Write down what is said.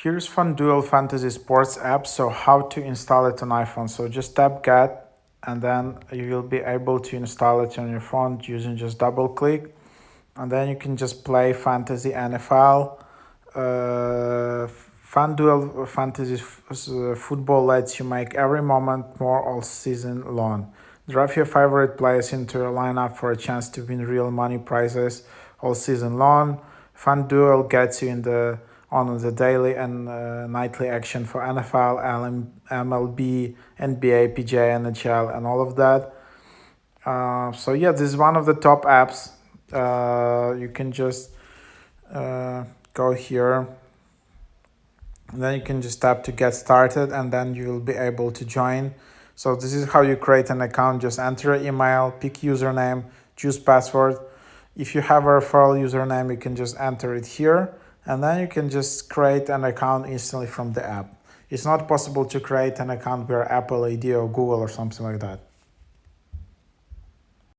Here's FanDuel Fantasy Sports app. So how to install it on iPhone. So just tap get and then you will be able to install it on your phone using just double click. And then you can just play Fantasy NFL. FanDuel Fantasy Football lets you make every moment more all season long. Draft your favorite players into your lineup for a chance to win real money prizes all season long. FanDuel gets you in the on the daily and nightly action for NFL, MLB, NBA, PGA, NHL, and all of that. So yeah, this is one of the top apps. You can just go here, and then you can just tap to get started, and then you will be able to join. So this is how you create an account. Just enter an email, pick username, choose password. If you have a referral username, you can just enter it here, and then you can just create an account instantly from the app. It's not possible to create an account via Apple ID or Google or something like that.